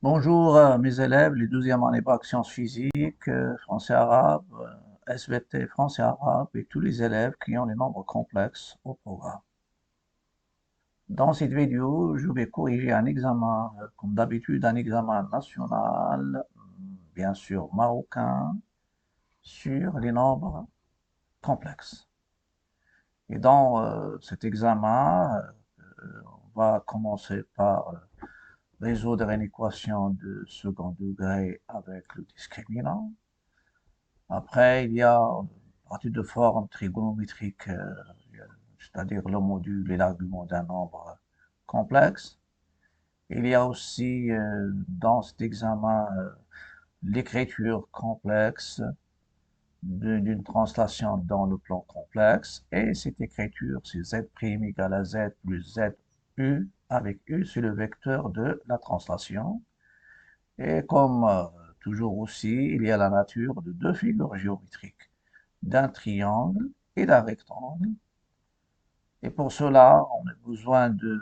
Bonjour mes élèves, les 12e année bac sciences physiques, français arabe, SVT français arabe et tous les élèves qui ont les nombres complexes au programme. Dans cette vidéo, je vais corriger un examen, comme d'habitude, un examen national, bien sûr marocain, sur les nombres complexes. Et dans cet examen, on va commencer par résoudre une équation de second degré avec le discriminant. Après, il y a une partie de forme trigonométrique, c'est-à-dire le module et l'argument d'un nombre complexe. Il y a aussi dans cet examen l'écriture complexe d'une translation dans le plan complexe. Et cette écriture, c'est z' égale à z plus z u, avec u, c'est le vecteur de la translation. Et comme toujours aussi, il y a la nature de deux figures géométriques, d'un triangle et d'un rectangle. Et pour cela, on a besoin de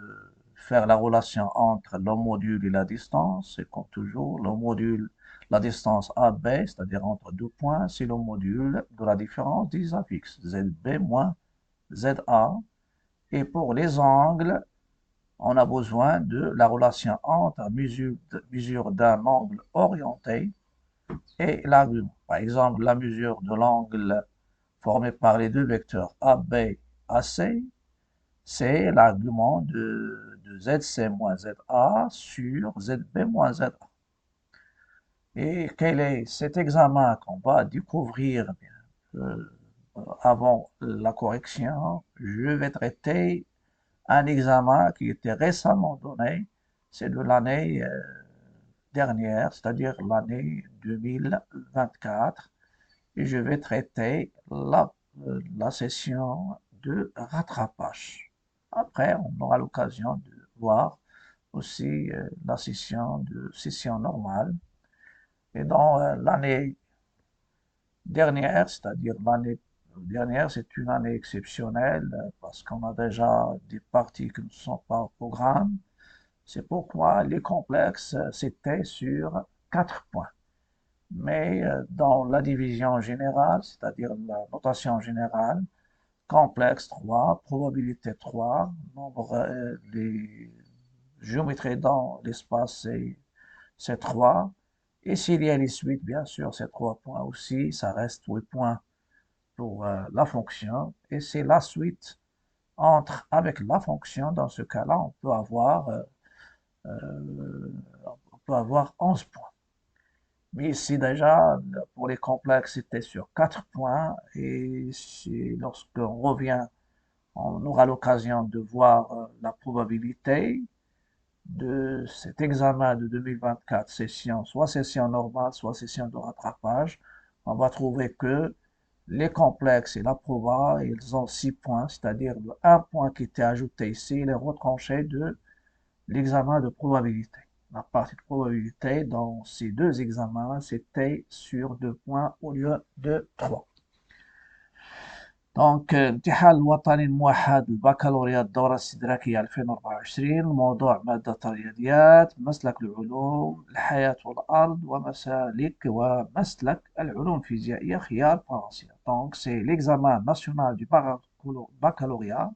faire la relation entre le module et la distance. Et comme toujours, le module, la distance AB, c'est-à-dire entre deux points, c'est le module de la différence des affixes, ZB moins ZA. Et pour les angles, on a besoin de la relation entre mesure d'un angle orienté et l'argument. Par exemple, la mesure de l'angle formé par les deux vecteurs AB, AC, c'est l'argument de ZC moins ZA sur ZB moins ZA. Et quel est cet examen qu'on va découvrir avant la correction? Je vais traiter un examen qui était récemment donné, c'est de l'année dernière, c'est-à-dire l'année 2024, et je vais traiter la session de rattrapage. Après, on aura l'occasion de voir aussi la session normale. Et dans l'année dernière, c'est-à-dire l'année dernière, c'est une année exceptionnelle parce qu'on a déjà des parties qui ne sont pas au programme. C'est pourquoi les complexes, c'était sur 4 points. Mais dans la division générale, c'est-à-dire la notation générale, complexe 3, probabilité 3, nombre, les géométries dans l'espace, c'est 3. Et s'il y a les suites, bien sûr, c'est 3 points aussi, ça reste 8 points pour la fonction. Et c'est la suite entre avec la fonction, dans ce cas-là, on peut avoir 11 points. Mais ici déjà, pour les complexes, c'était sur 4 points. Et lorsqu'on revient, on aura l'occasion de voir la probabilité de cet examen de 2024, session, soit session normale, soit session de rattrapage. On va trouver que les complexes et la proba, ils ont 6 points, c'est-à-dire un point qui était ajouté ici, il est retranché de l'examen de probabilité. La partie de probabilité dans ces deux examens, c'était sur 2 points au lieu de 3. دونك الامتحان الوطني الموحد البكالوريا الدورة الاستدراكية 2024 الموضوع مادة الرياضيات مسلك العلوم الحياة والأرض ومسلك العلوم الفيزيائية خيار فرنسي. Donc c'est l'examen national du baccalauréat,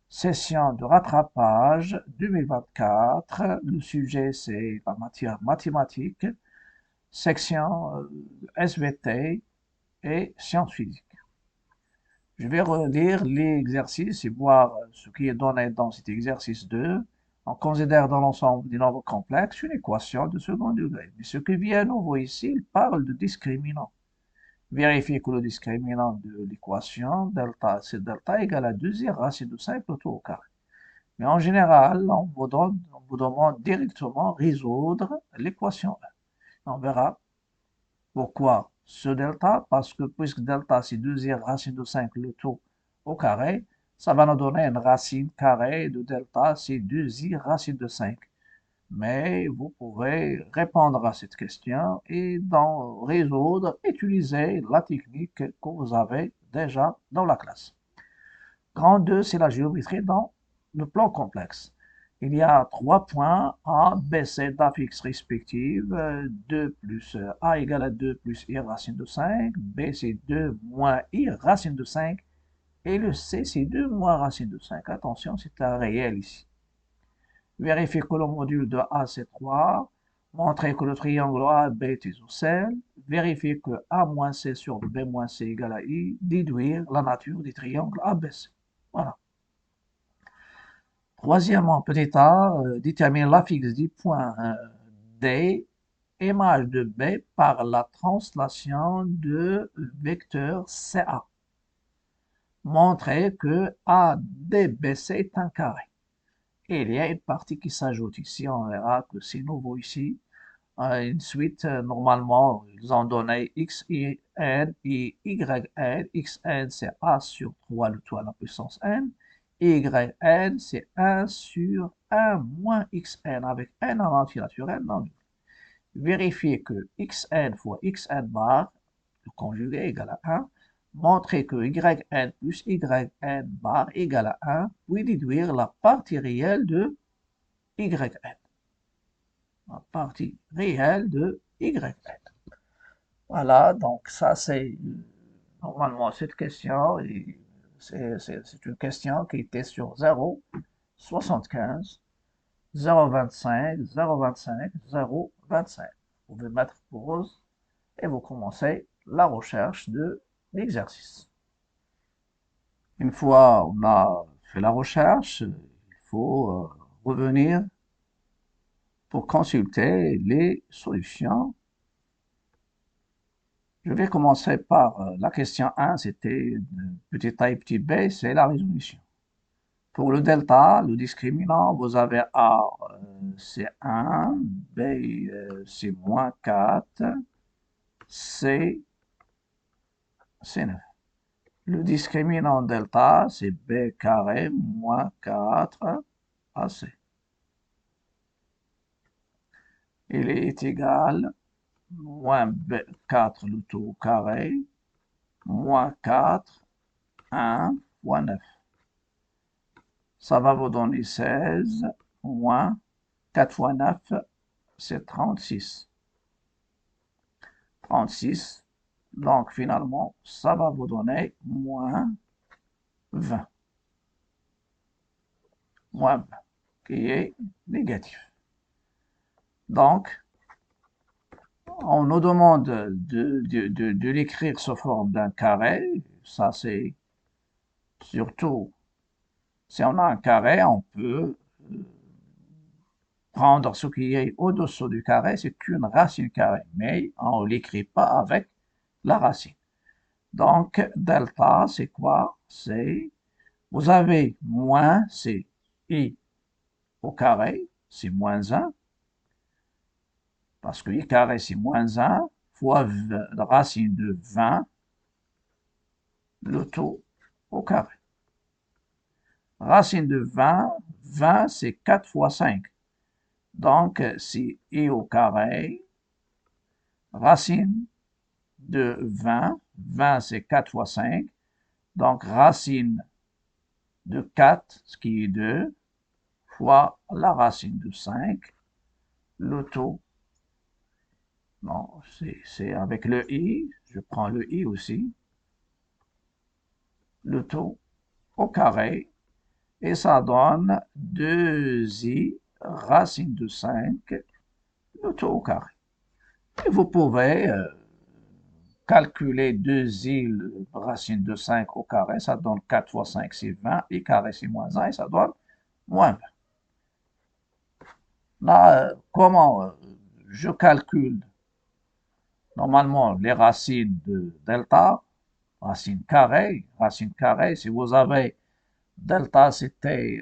session de rattrapage 2024. Le sujet c'est la matière mathématique, section SVT et sciences physiques. Je vais relire l'exercice et voir ce qui est donné dans cet exercice 2. On considère dans l'ensemble des nombres complexes une équation de second degré. Mais ce qui vient à nouveau ici, il parle de discriminant. Vérifiez que le discriminant de l'équation, delta, c'est delta égale à 2i racine de 5 le tout au carré. Mais en général, on vous demande directement résoudre l'équation 1. On verra pourquoi ce delta, parce que puisque delta c'est 2i racine de 5 le tout au carré, ça va nous donner une racine carrée de delta, c'est 2i racine de 5. Mais vous pouvez répondre à cette question et dans résoudre, utiliser la technique que vous avez déjà dans la classe. Grand 2, c'est la géométrie dans le plan complexe. Il y a 3 points A, B, C d'affixe respective. 2 plus A égale à 2 plus I racine de 5. B, c'est 2 moins I racine de 5. Et le C, c'est 2 moins racine de 5. Attention, c'est un réel ici. Vérifiez que le module de A, c'est 3. Montrez que le triangle AB est isocèle. Vérifiez que A moins C sur B moins C égale à I. Déduire la nature des triangles ABC. Voilà. Troisièmement, petit a, détermine l'affixe du point D, image de B par la translation de vecteur CA. Montrez que ADBC est un carré. Et il y a une partie qui s'ajoute ici, on verra que c'est nouveau ici. Ensuite, normalement, ils ont donné x, y, n et y, n. xn, c'est a sur 3, le tout à la puissance n. yn, c'est 1 sur 1 moins xn, avec n en entier naturel. Non. Vérifiez que xn fois xn bar, le conjugué égale à 1. Montrez que yn plus yn bar égale à 1, puis déduire la partie réelle de yn. La partie réelle de yn. Voilà, donc ça c'est normalement cette question, c'est une question qui était sur 0, 75, 0,25, 0,25, 0,25. Vous pouvez mettre pause et vous commencez la recherche de l'exercice. Une fois on a fait la recherche, il faut revenir pour consulter les solutions. Je vais commencer par la question 1, c'était petit a et petit b, c'est la résolution. Pour le delta, le discriminant, vous avez A, c'est 1, B, c'est moins 4, C, c'est 9. Le discriminant delta, c'est B carré moins 4 AC. Il est égal moins 4 le tout au carré, moins 4, 1 fois 9. Ça va vous donner 16, moins 4 fois 9, c'est 36. 36, donc finalement, ça va vous donner moins 20. Moins 20, qui est négatif. Donc, on nous demande de l'écrire sous forme d'un carré. Ça, c'est surtout, si on a un carré, on peut prendre ce qui est au-dessous du carré, c'est une racine carrée, mais on ne l'écrit pas avec la racine. Donc, delta, c'est quoi? C'est, vous avez moins, c'est i au carré, c'est moins 1, parce que i carré, c'est moins 1, fois la racine de 20, le tout au carré. Racine de 20, 20, c'est 4 fois 5. Donc, c'est i au carré, racine de 20, 20 c'est 4 fois 5, donc racine de 4, ce qui est 2, fois la racine de 5, le tout, non, c'est avec le i, je prends le i aussi, le tout au carré, et ça donne 2i racine de 5, le tout au carré. Et vous pouvez calculer 2i racine de 5 au carré, ça donne 4 fois 5, c'est 20, i carré c'est moins 1, et ça donne moins 20. Là, comment je calcule normalement les racines de delta, racine carrée, si vous avez delta c'était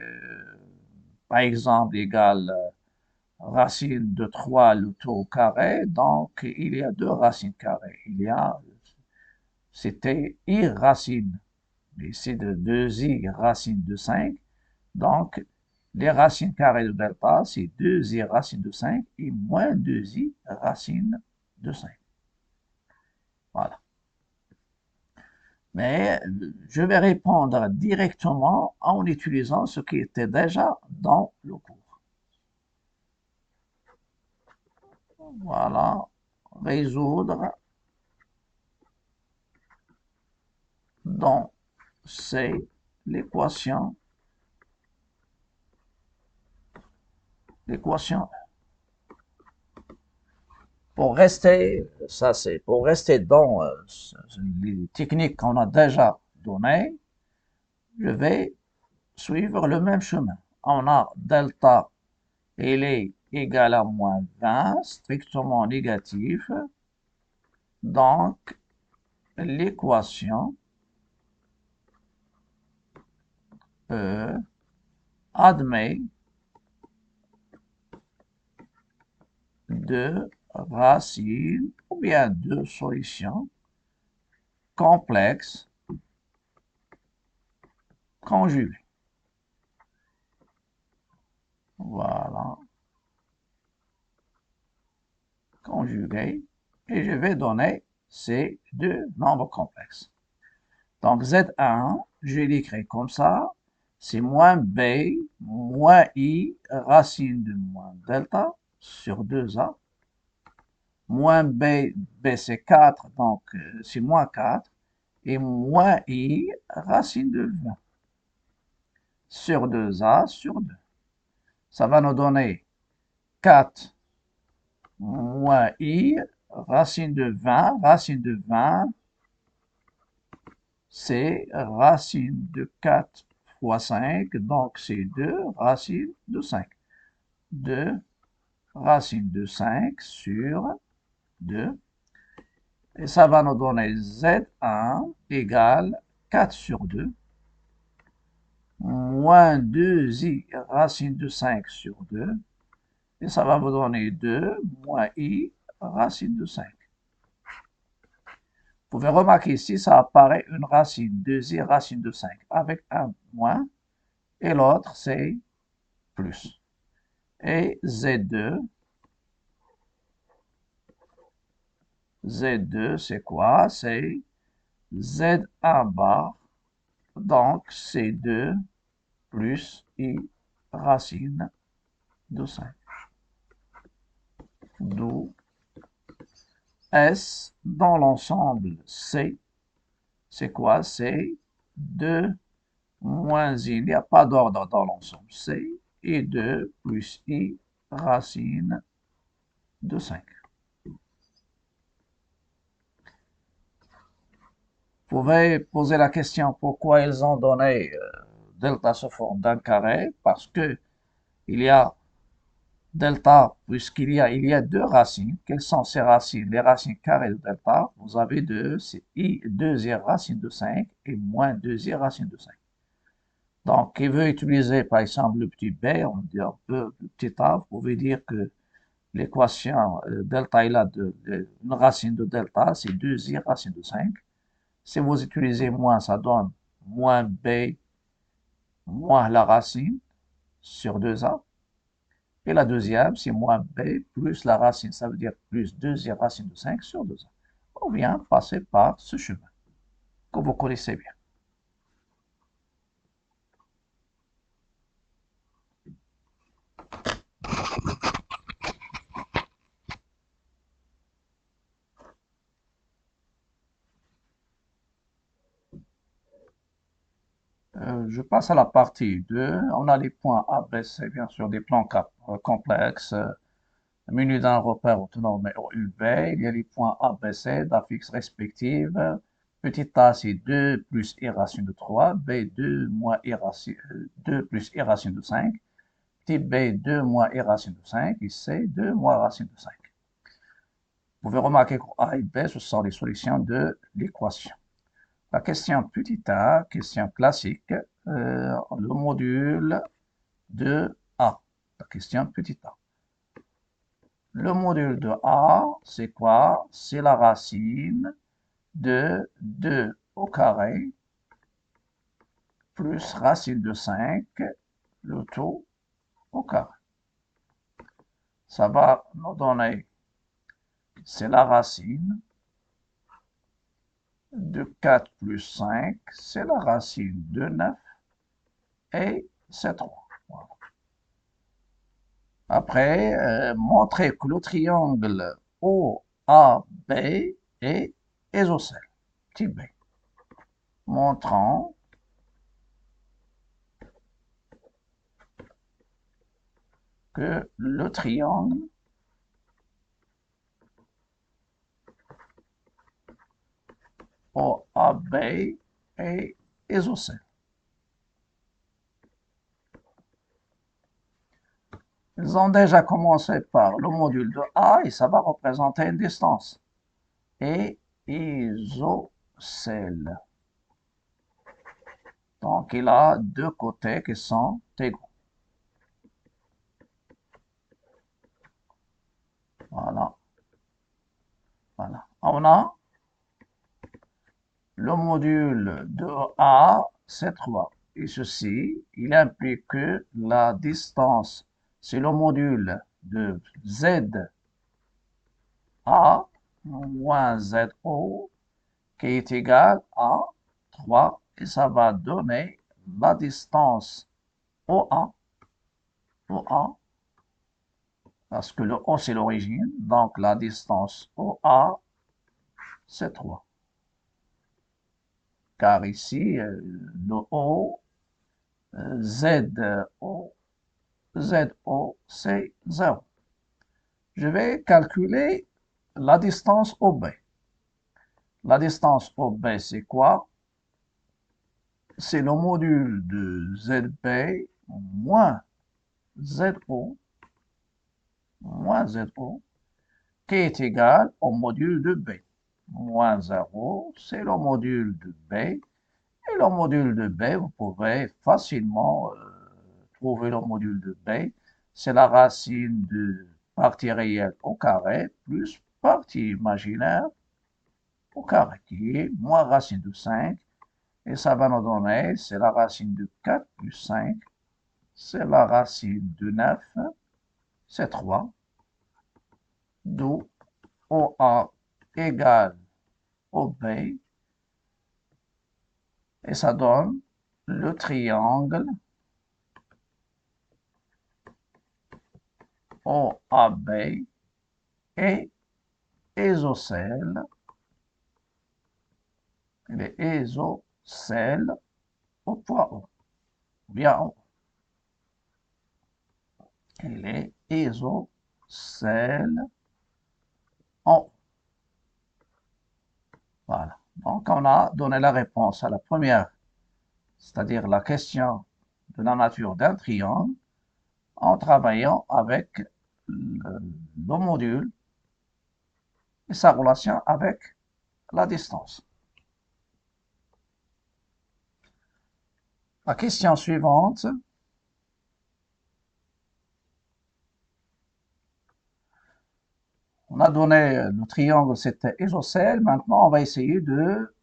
par exemple égal racine de 3 le tout au carré, donc il y a deux racines carrées. Il y a, c'était i racine, mais c'est de 2i racine de 5, donc les racines carrées de delta, c'est 2i racine de 5 et moins 2i racine de 5. Voilà. Mais je vais répondre directement en utilisant ce qui était déjà dans le cours. Voilà. Résoudre dans c'est l'équation. Pour rester, ça c'est pour rester dans les techniques qu'on a déjà données, je vais suivre le même chemin. On a delta, il est égal à moins 20, strictement négatif. Donc, l'équation admet deux racines ou bien deux solutions complexes conjuguées. Voilà, conjuguées. Et je vais donner ces deux nombres complexes. Donc Z1, je l'écris comme ça, c'est moins B, moins I, racine de moins delta sur 2A, moins B c'est 4, donc c'est moins 4, et moins I, racine de 20, sur 2A sur 2. Ça va nous donner 4 moins I, racine de 20, c'est racine de 4 fois 5, donc c'est 2 racine de 5. 2 racine de 5 sur 2. Et ça va nous donner Z1 égale 4 sur 2, moins 2i racine de 5 sur 2. Et ça va vous donner 2 moins i racine de 5. Vous pouvez remarquer ici, ça apparaît une racine 2i racine de 5 avec un moins, et l'autre c'est plus. Et Z2 c'est quoi? C'est Z1 bar, donc c'est 2 plus I racine de 5. D'où S dans l'ensemble c'est quoi? C'est 2 moins I, il n'y a pas d'ordre dans l'ensemble, c'est et 2 plus I racine de 5. Vous pouvez poser la question pourquoi ils ont donné delta sous forme d'un carré, parce que il y a delta, il y a deux racines. Quelles sont ces racines? Les racines carrées de delta, vous avez deux, c'est i deuxième racine de 5 et moins deuxième racine de 5. Donc, qui veut utiliser par exemple le petit b, on dit un peu le petit a, vous pouvez dire que l'équation delta, il a une racine de delta, c'est 2i racine de 5. Si vous utilisez moins, ça donne moins b moins la racine sur 2a. Et la deuxième, c'est moins b plus la racine, ça veut dire plus 2i racine de 5 sur 2a. On vient passer par ce chemin, que vous connaissez bien. Je passe à la partie 2. On a les points A, B, C, bien sûr, des plans complexes, munis d'un repère autonome UV. Il y a les points A, B, C d'affixes respectives. Petit a, c'est 2 plus i racine de 3. B, 2 moins i racine, 2 plus i racine de 5. Petit b, 2 moins i racine de 5. Et C, 2 moins racine de 5. Vous pouvez remarquer que A et B, ce sont les solutions de l'équation. La question petit a, question classique, le module de A. La question petit a. Le module de A, c'est quoi? C'est la racine de 2 au carré plus racine de 5, le tout au carré. Ça va nous donner, c'est la racine de 4 plus 5, c'est la racine de 9 et c'est 3. Voilà. Après, montrer que le triangle OAB est isocèle. Petit b. Montrant que le triangle OAB est isocèle. Ils ont déjà commencé par le module de A et ça va représenter une distance. Et isocèle. Donc il a deux côtés qui sont égaux. Voilà. Voilà. On a le module de A, c'est 3. Et ceci, il implique que la distance, c'est le module de ZA moins ZO qui est égal à 3. Et ça va donner la distance OA, parce que le O c'est l'origine, donc la distance OA c'est 3. Car ici, le O, ZO, c'est 0. Je vais calculer la distance OB. La distance OB, c'est quoi? C'est le module de ZB moins ZO, qui est égal au module de B. Moins 0, c'est le module de B. Et le module de B, vous pouvez facilement trouver le module de B. C'est la racine de partie réelle au carré plus partie imaginaire au carré, qui est moins racine de 5. Et ça va nous donner, c'est la racine de 4 plus 5. C'est la racine de 9. C'est 3. D'où OA égale OB. Et ça donne le triangle OAB est isocèle. Il est isocèle au point O. Bien O. Il est isocèle en O. Voilà. Donc, on a donné la réponse à la première, c'est-à-dire la question de la nature d'un triangle, en travaillant avec le module et sa relation avec la distance. La question suivante. On a donné le triangle, c'était isocèle. Maintenant, on va essayer de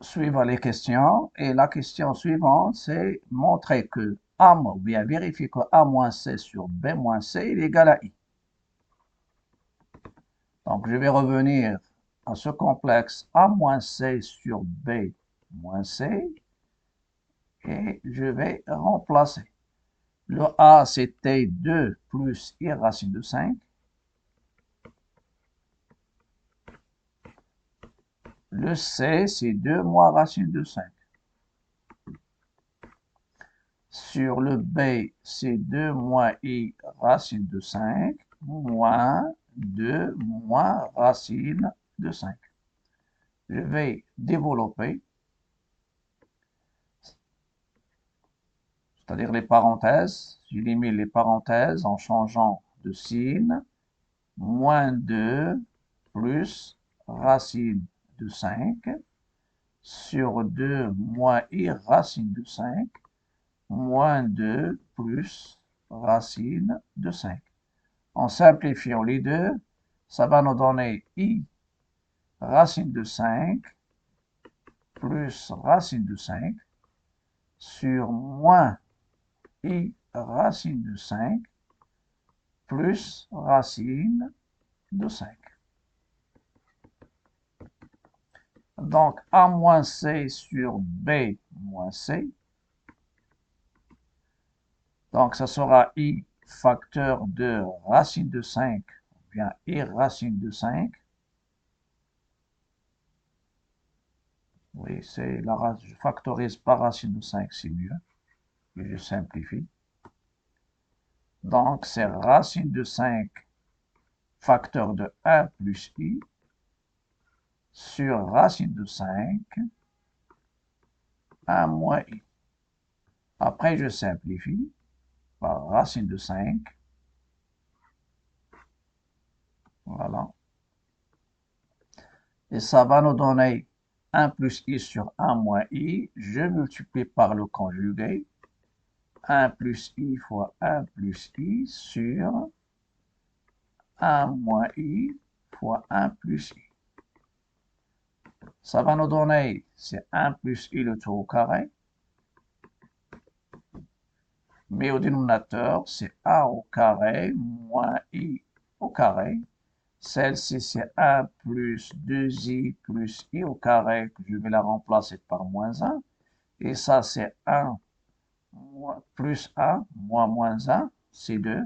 suivre les questions. Et la question suivante, c'est montrer que A, ou bien vérifier que A moins C sur B moins C est égal à I. Donc, je vais revenir à ce complexe A moins C sur B moins C. Et je vais remplacer. Le A, c'était 2 plus I racine de 5. Le C, c'est 2 moins racine de 5. Sur le B, c'est 2 moins I racine de 5, moins 2 moins racine de 5. Je vais développer, c'est-à-dire les parenthèses. J'élimine les parenthèses en changeant de signe. Moins 2 plus racine de 5 sur 2 moins I racine de 5 moins 2 plus racine de 5. En simplifiant les deux, ça va nous donner I racine de 5 plus racine de 5 sur moins I racine de 5 plus racine de 5. Donc, A moins C sur B moins C. Donc, ça sera I facteur de racine de 5, ou bien I racine de 5. Oui, c'est je factorise par racine de 5, c'est mieux. Et je simplifie. Donc, c'est racine de 5 facteur de 1 plus I sur racine de 5, 1 moins I. Après, je simplifie par racine de 5. Voilà. Et ça va nous donner 1 plus I sur 1 moins I. Je multiplie par le conjugué. 1 plus I fois 1 plus I sur 1 moins I fois 1 plus I. Ça va nous donner, c'est 1 plus I le tout au carré. Mais au dénominateur, c'est 1 au carré moins I au carré. Celle-ci, c'est 1 plus 2i plus I au carré, que je vais la remplacer par moins 1. Et ça, c'est 1 plus 1 moins 1, c'est 2.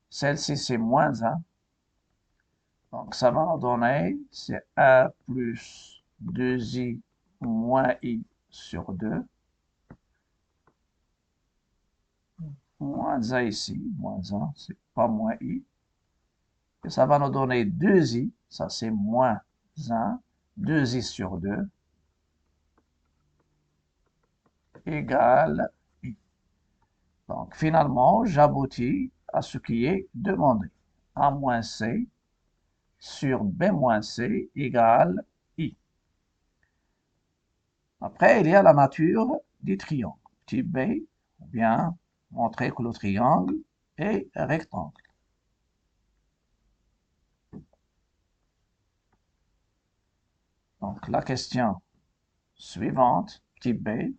Celle-ci, c'est moins 1. Donc, ça va nous donner, c'est 1 plus 2i moins I sur 2. Moins 1 ici, moins 1, c'est pas moins I. Et ça va nous donner 2i, ça c'est moins 1, 2i sur 2, égale I. Donc finalement, j'aboutis à ce qui est demandé. A moins C sur B moins C égale I. Après, il y a la nature du triangle. Type B, ou bien montrer que le triangle est rectangle. Donc la question suivante, type B,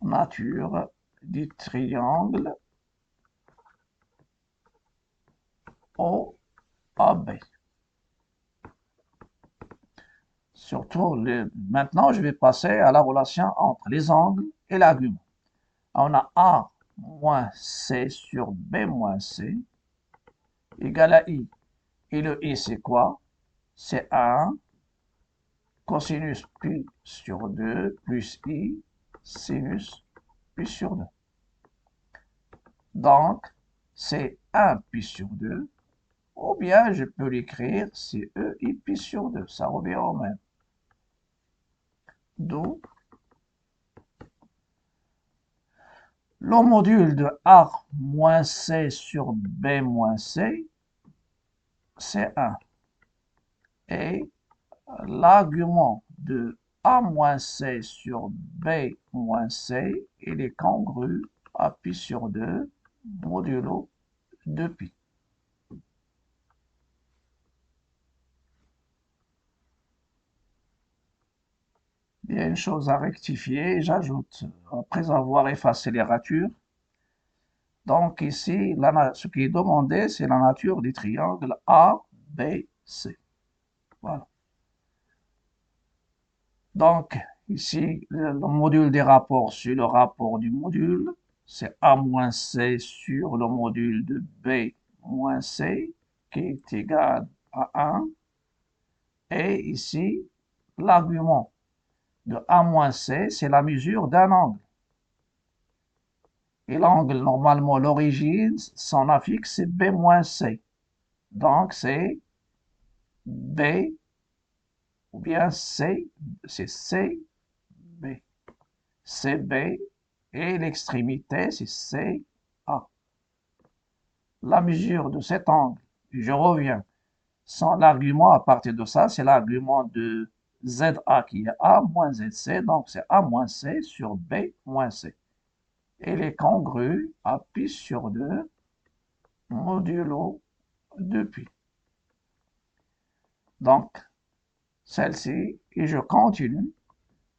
nature du triangle OAB. Surtout, maintenant, je vais passer à la relation entre les angles et l'argument. On a A moins C sur B moins C égale à I. Et le I, c'est quoi? C'est 1 cosinus pi sur 2 plus I sinus pi sur 2. Donc, c'est 1 pi sur 2. Ou bien, je peux l'écrire, c'est E I pi sur 2. Ça revient au même. D'où le module de A moins C sur B moins C, c'est 1. Et l'argument de A moins C sur B moins C, il est congru à pi sur 2 modulo de pi. Il y a une chose à rectifier, j'ajoute, après avoir effacé les ratures, donc ici, ce qui est demandé, c'est la nature du triangle ABC. Voilà. Donc, ici, le module des rapports sur le rapport du module, c'est A moins C sur le module de B moins C, qui est égal à 1. Et ici, l'argument de A moins C, c'est la mesure d'un angle. Et l'angle, normalement, l'origine, son affixe, c'est B moins C. Donc, c'est B, ou bien C, c'est CB. CB, et l'extrémité, c'est CA. La mesure de cet angle, je reviens, sans l'argument à partir de ça, c'est l'argument de ZA qui est A moins ZC, donc c'est A moins C sur B moins C. Elle est congrue à pi sur 2 modulo de pi. Donc, celle-ci, et je continue,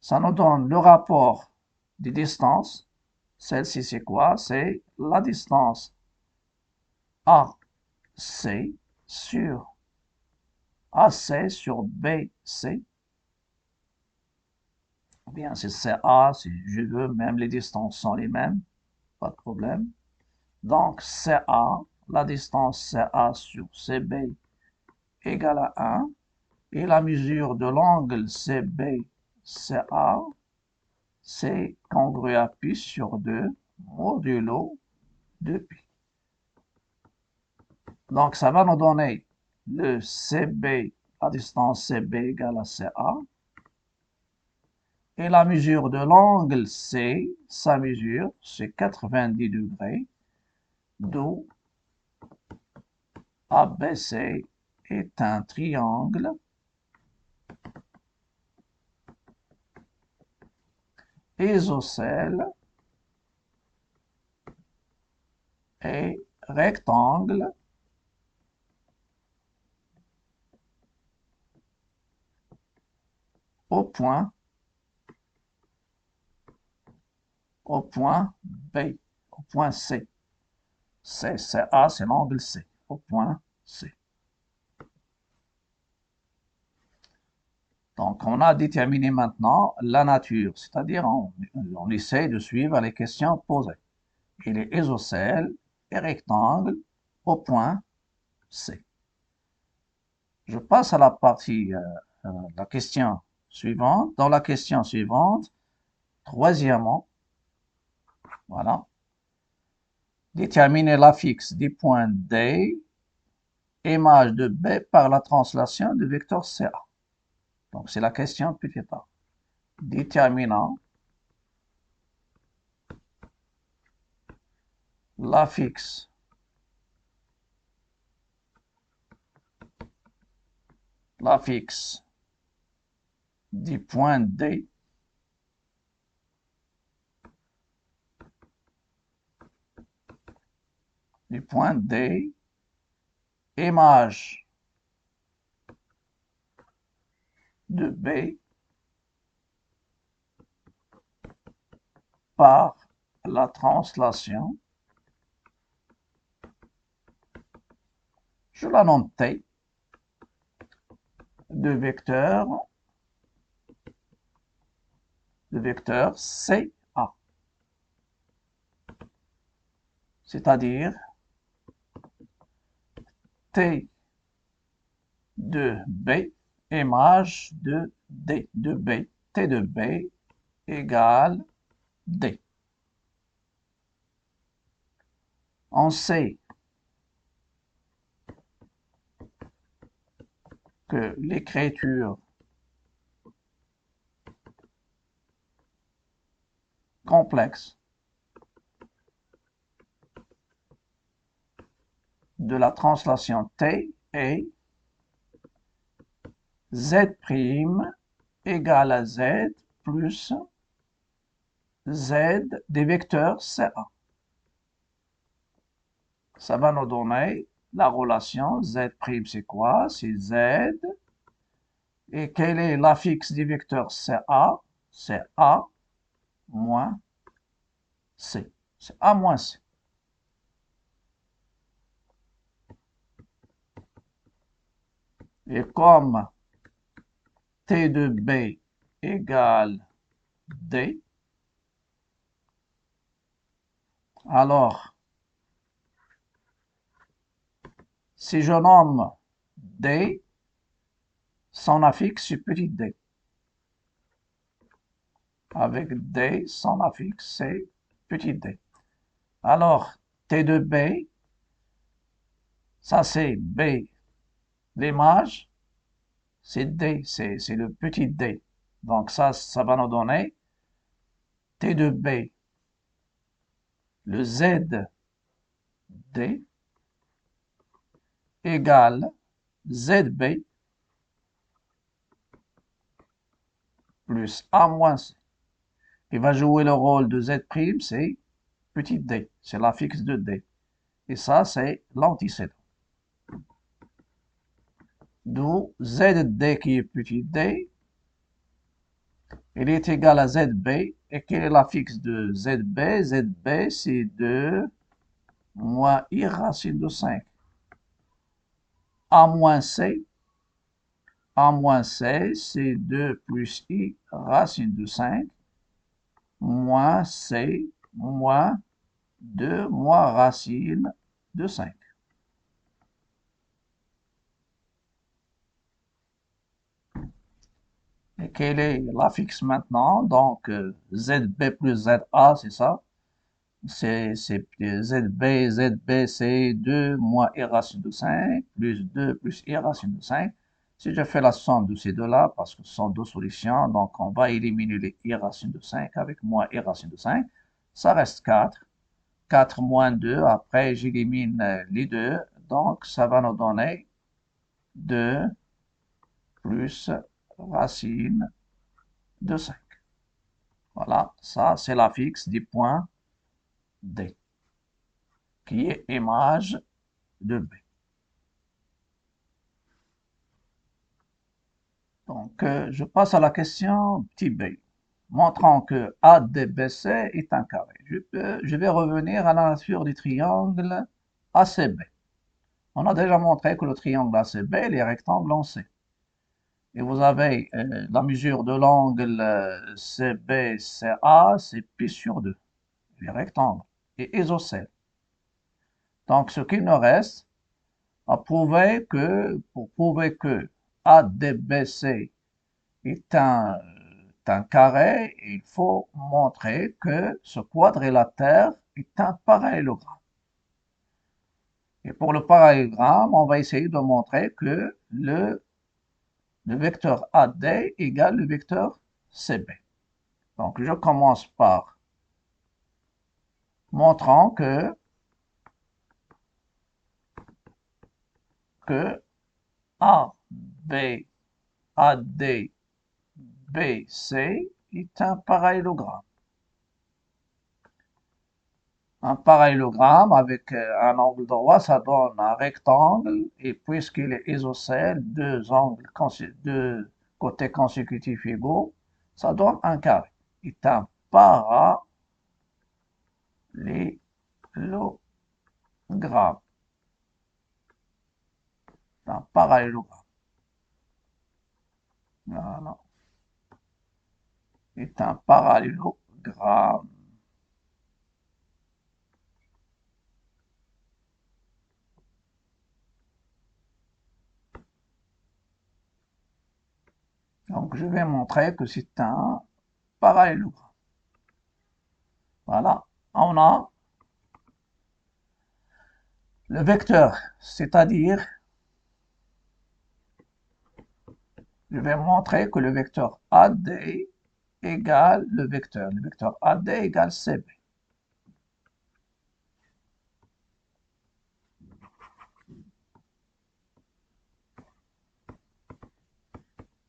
ça nous donne le rapport des distances. Celle-ci, c'est quoi? C'est la distance AC sur AC sur BC. Ou bien c'est CA, si je veux, même les distances sont les mêmes. pas de problème. Donc, CA, la distance CA sur CB égale à 1. Et la mesure de l'angle CB-CA, c'est congru à pi sur 2 modulo de pi. Donc, ça va nous donner le CB, la distance CB égale à CA. Et la mesure de l'angle C, sa mesure, c'est 90 degrés, d'où ABC est un triangle isocèle et rectangle au point B, au point C. CA, c'est l'angle C, au point C. Donc, on a déterminé maintenant la nature, c'est-à-dire on essaie de suivre les questions posées. Il est isocèle et rectangle au point C. Je passe à la partie, la question suivante. Dans la question suivante, troisièmement, voilà, déterminer l'affixe du point D, image de B par la translation du vecteur CA. Donc, c'est la question petit a. Déterminant l'affixe du point D image de B par la translation, je la nomme T, de vecteur CA, c'est-à-dire T de B, image de D, de B, T de B égale D. On sait que l'écriture complexe de la translation T est Z' égale à Z plus Z des vecteurs CA. Ça va nous donner la relation Z' c'est quoi? C'est Z. Et quel est l'affixe du vecteur CA? C'est A moins C. C'est A moins C. Et comme T de B égale D, alors, si je nomme D, son affixe c'est petit d. Avec D, son affixe c'est petit d. Alors, T de B, ça c'est B, l'image, c'est D, c'est le petit d. Donc ça va nous donner T de B, le Z D, égale ZB plus A moins C. Qui va jouer le rôle de Z', c'est petit d, c'est l'affixe de D. Et ça, c'est l'antécédent. D'où ZD qui est petit d, il est égal à ZB. Et quel est l'affixe de ZB? ZB, c'est 2 moins I racine de 5. A moins C, c'est 2 plus I racine de 5, moins C, moins 2 moins racine de 5. Et quelle est la fixe maintenant? Donc, ZB plus ZA, c'est ça? C'est ZB, c'est 2 moins I racine de 5, plus 2 plus I racine de 5. Si je fais la somme de ces deux-là, parce que ce sont deux solutions, donc on va éliminer les I racine de 5 avec moins I racine de 5. Ça reste 4. 4 moins 2, après j'élimine les deux, donc ça va nous donner 2 plus racine de 5. Voilà, ça c'est la fixe du point D, qui est image de B. Donc, je passe à la question petit b, montrant que ADBC est un carré. Je vais revenir à la nature du triangle ACB. On a déjà montré que le triangle ACB est rectangle en C. Et vous avez la mesure de l'angle CBCA, c'est pi sur 2, les rectangles, et isocèle. Donc, ce qu'il nous reste à prouver pour prouver que ADBC est un carré, il faut montrer que ce quadrilatère est un parallélogramme. Et pour le parallélogramme, on va essayer de montrer que le vecteur AD égale le vecteur CB. Donc, je commence par montrant que AB, AD, BC est un parallélogramme. Un parallélogramme avec un angle droit, ça donne un rectangle, et puisqu'il est isocèle, deux côtés consécutifs égaux, ça donne un carré. C'est un parallélogramme. Un parallélogramme. Voilà. C'est un parallélogramme. Donc, je vais montrer que c'est un parallélogramme. Voilà. On a le vecteur, c'est-à-dire, je vais montrer que le vecteur AD égale le vecteur AD égale CB.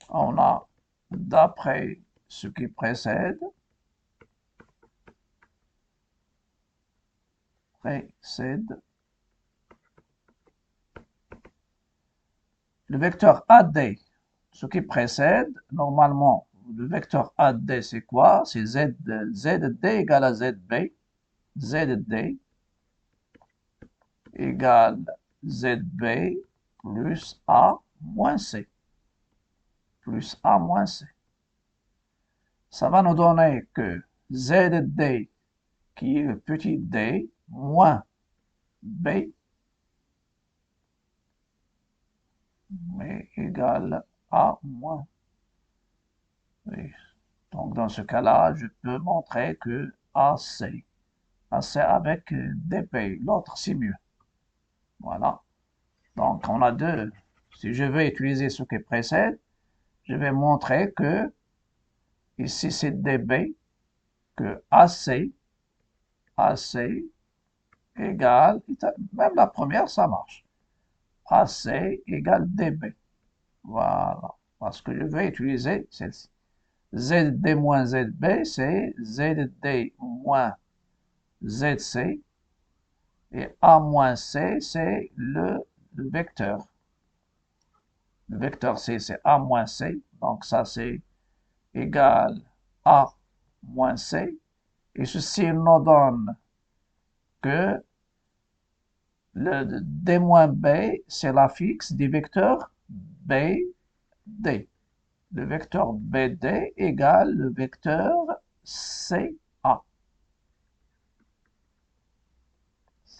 On a, d'après ce qui précède, le vecteur AD, ce qui précède, normalement, le vecteur AD, c'est quoi? C'est ZD égale à ZB. ZD égale ZB plus A moins C. Plus A moins C. Ça va nous donner que ZD, qui est le petit d, moins B, est égal à moins B. Donc, dans ce cas-là, je peux montrer que AC avec DB, l'autre c'est mieux. Voilà. Donc, on a deux. Si je veux utiliser ce qui précède, je vais montrer que ici c'est DB, que AC égale, même la première, ça marche. AC égale DB. Voilà. Parce que je vais utiliser celle-ci. ZD moins ZB, c'est ZD moins ZC. Et A moins C, c'est le vecteur. Le vecteur C, c'est A moins C. Donc ça, c'est égal A moins C. Et ceci nous donne que le D moins B, c'est la fixe du vecteur BD. Le vecteur BD égale le vecteur CA.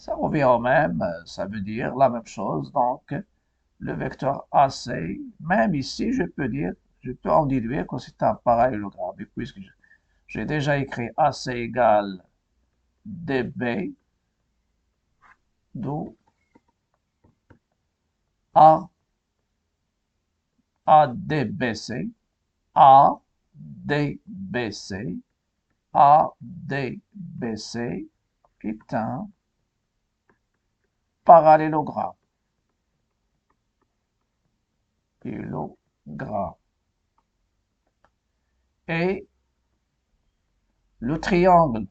Ça revient au même, ça veut dire la même chose. Donc, le vecteur AC, même ici, je peux en déduire que c'est un parallélogramme. Et puisque j'ai déjà écrit AC égale dB, d'où A, ADBC, ADBC, ADBC est un parallélogramme. Parallélogramme. Et le triangle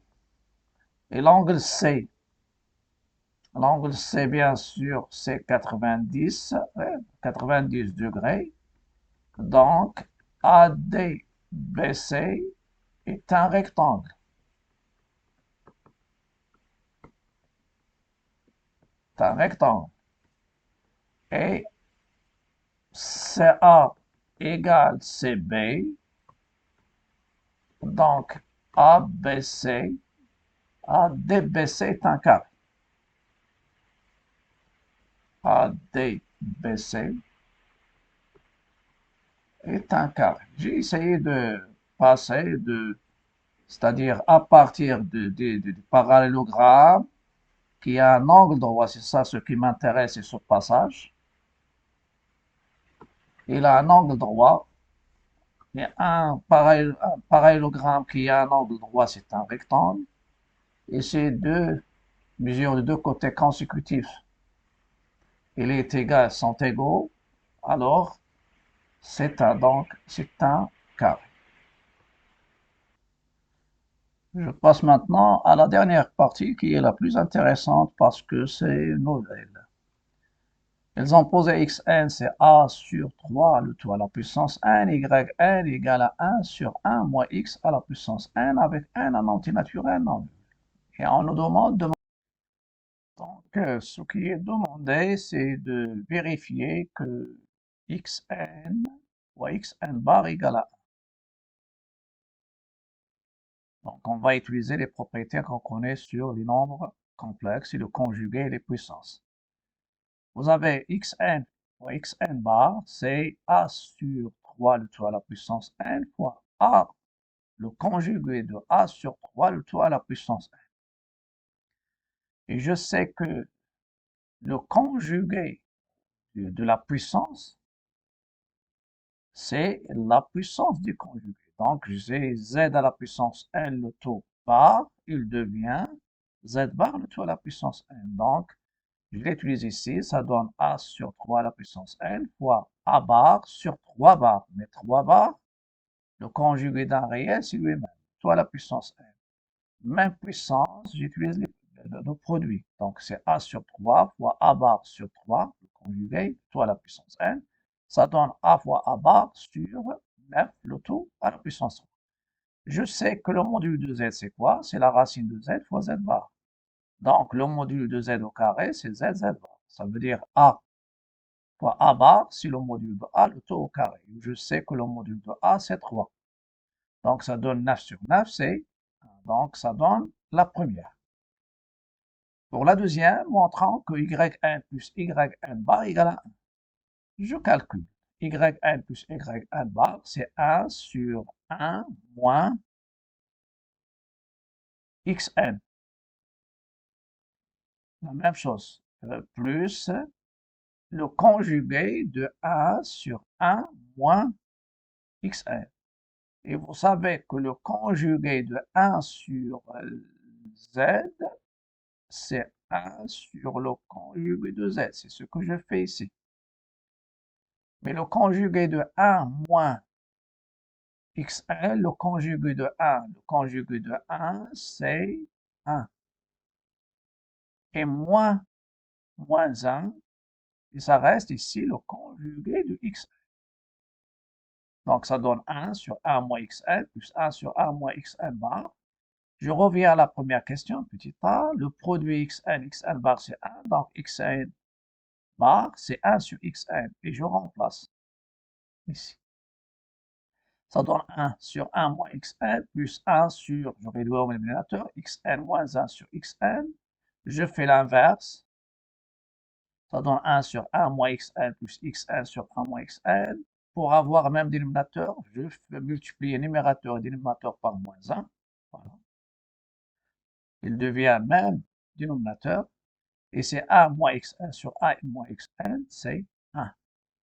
et l'angle C. L'angle C, bien sûr, c'est 90, 90 degrés. Donc, ADBC est un rectangle. C'est un rectangle. Et CA égale CB. Donc, ABC, ADBC est un carré. ADBC est un carré. J'ai essayé de passer c'est-à-dire à partir du parallélogramme qui a un angle droit, c'est ça ce qui m'intéresse, c'est ce passage. Il a un angle droit. Il y a un parallélogramme qui a un angle droit, c'est un rectangle. Et ces deux mesures de deux côtés consécutifs, sont égaux, alors c'est un carré. Je passe maintenant à la dernière partie qui est la plus intéressante parce que c'est nouvelle. Ils ont posé xn, c'est a sur 3, le tout à la puissance n, yn égale à 1 sur 1 moins x à la puissance n avec n en antinaturel non nul. Et on nous demande de... Donc, ce qui est demandé, c'est de vérifier que xn ou xn bar égale à 1. Donc, on va utiliser les propriétés qu'on connaît sur les nombres complexes et le conjugué et les puissances. Vous avez xn ou xn bar, c'est a sur 3 le tout à la puissance n fois a, le conjugué de a sur 3 le tout à la puissance n. Et je sais que le conjugué de la puissance, c'est la puissance du conjugué. Donc, j'ai z à la puissance n le tout bar, il devient z bar le tout à la puissance n. Donc, je l'utilise ici, ça donne a sur 3 à la puissance n fois a bar sur 3 bars. Mais 3 bars, le conjugué d'un réel, c'est lui-même, tout à la puissance n. Même puissance, j'utilise le produit. Donc, c'est a sur 3 fois a bar sur 3, le conjugué, tout à la puissance n. Ça donne a fois a bar sur 9, le tout à la puissance 3. Je sais que le module de z, c'est quoi? C'est la racine de z fois z bar. Donc, le module de z au carré, c'est z bar. Ça veut dire a fois a bar, c'est le module de a, le tout au carré. Je sais que le module de a, c'est 3. Donc, ça donne 9 sur 9, c'est 1. Donc, ça donne la première. Pour la deuxième, montrant que yn plus yn bar égale à 1. Je calcule. Yn plus yn bar, c'est 1 sur 1 moins xn. La même chose. Plus le conjugué de 1 sur 1 moins xn. Et vous savez que le conjugué de 1 sur z, c'est 1 sur le conjugué de z. C'est ce que je fais ici. Mais le conjugué de 1 moins xn, le conjugué de 1, c'est 1. Et moins 1, et ça reste ici le conjugué de xn. Donc, ça donne 1 sur 1 moins xn plus 1 sur 1 moins xn bar. Je reviens à la première question, petit a. Le produit xn bar, c'est 1. Donc, xn bar, c'est 1 sur xn. Et je remplace ici. Ça donne 1 sur 1 moins xn plus 1 sur, je réduis au dénominateur, xn moins 1 sur xn. Je fais l'inverse. Ça donne 1 sur 1 moins xn plus x1 sur 1 moins xn. Pour avoir un même dénominateur, je fais multiplier numérateur et dénominateur par moins 1. Voilà. Il devient même dénominateur. Et c'est 1 moins x1 sur 1 moins xn, c'est 1.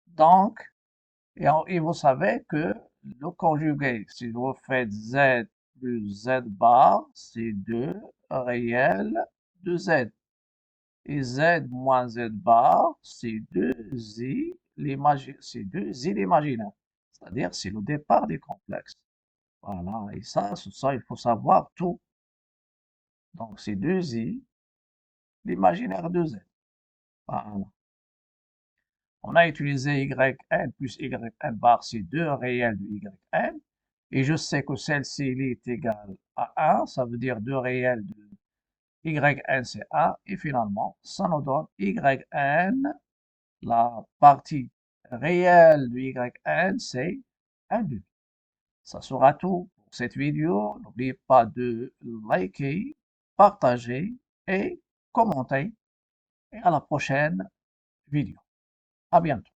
Donc, et vous savez que le conjugué, si vous faites z plus z bar, c'est 2 réel de z. Et z moins z bar, c'est 2i l'imaginaire. C'est-à-dire, c'est le départ des complexes. Voilà, et ça, il faut savoir tout. Donc, c'est 2i l'imaginaire de z. Voilà. On a utilisé yn plus yn bar, c'est 2 réels de yn. Et je sais que celle-ci est égale à 1, ça veut dire 2 réels de yn, c'est 1. Et finalement, ça nous donne yn, la partie réelle de yn, c'est 1 demi. Ça sera tout pour cette vidéo. N'oubliez pas de liker, partager et commenter. Et à la prochaine vidéo. À bientôt.